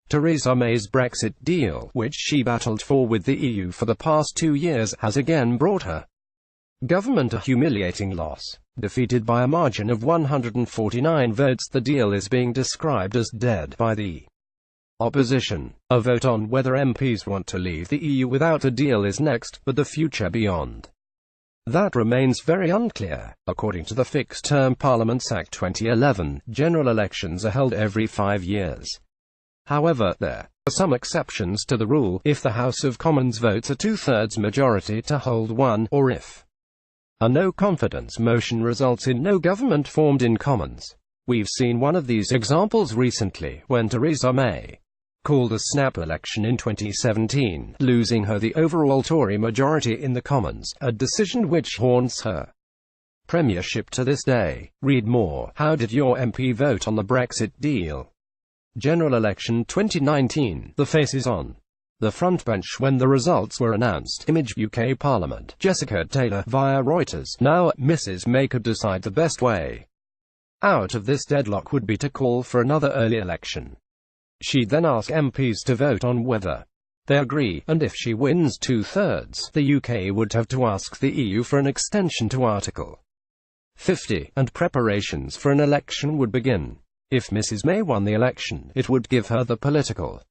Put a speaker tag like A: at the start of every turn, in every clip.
A: Theresa May's Brexit deal, which she battled for with the EU for the past 2 years, has again brought her government a humiliating loss. Defeated by a margin of 149 votes, the deal is being described as dead by the opposition. A vote on whether MPs want to leave the EU without a deal is next, but the future beyond that remains very unclear. According to the Fixed-Term Parliaments Act 2011, general elections are held every 5 years. However, there are some exceptions to the rule, if the House of Commons votes a 2/3 majority to hold one, or if a no-confidence motion results in no government formed in Commons. We've seen one of these examples recently, when Theresa May called a snap election in 2017, losing her the overall Tory majority in the Commons, a decision which haunts her premiership to this day. Read more. How did your MP vote on the Brexit deal? General election 2019. The faces on the front bench when the results were announced. Image UK Parliament. Jessica Taylor, via Reuters. Now, Mrs May could decide the best way out of this deadlock would be to call for another early election. She'd then ask MPs to vote on whether they agree, and if she wins 2/3, the UK would have to ask the EU for an extension to Article 50, and preparations for an election would begin. If Mrs May won the election, it would give her the political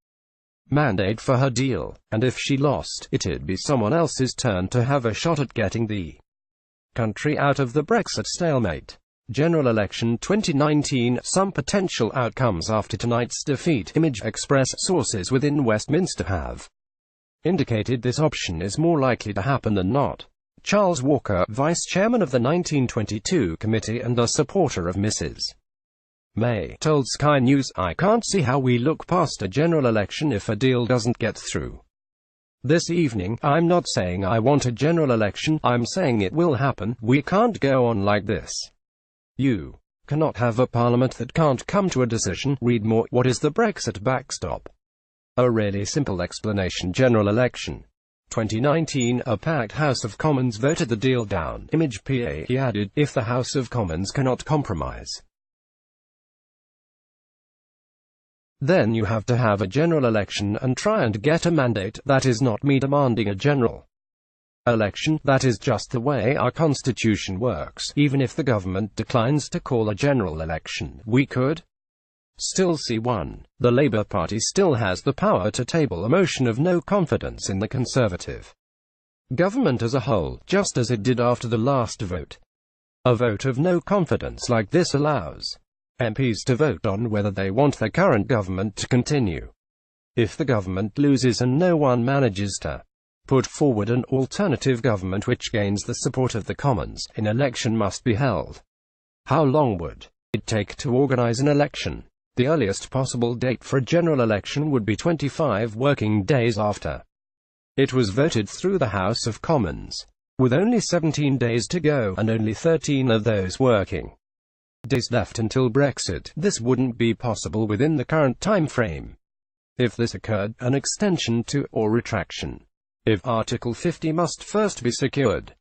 A: mandate for her deal, and if she lost, it'd be someone else's turn to have a shot at getting the country out of the Brexit stalemate. General election 2019. Some potential outcomes after tonight's defeat. Image Express. Sources within Westminster have indicated this option is more likely to happen than not. Charles Walker, vice chairman of the 1922 committee and a supporter of Mrs May, told Sky News, "I can't see how we look past a general election if a deal doesn't get through this evening. I'm not saying I want a general election, I'm saying it will happen. We can't go on like this. You cannot have a parliament that can't come to a decision." Read more. What is the Brexit backstop? A really simple explanation. General election 2019. A packed House of Commons voted the deal down. Image PA. He added, if the House of Commons cannot compromise, then you have to have a general election and try and get a mandate. That is not me demanding a general election, that is just the way our constitution works. Even if the government declines to call a general election, we could still see one. The Labour Party still has the power to table a motion of no confidence in the Conservative government as a whole, just as it did after the last vote. A vote of no confidence like this allows MPs to vote on whether they want their current government to continue. If the government loses and no one manages to put forward an alternative government which gains the support of the Commons, an election must be held. How long would it take to organize an election? The earliest possible date for a general election would be 25 working days after it was voted through the House of Commons. With only 17 days to go, and only 13 of those working days left until Brexit, this wouldn't be possible within the current time frame. If this occurred, an extension to, or retraction, if Article 50 must first be secured,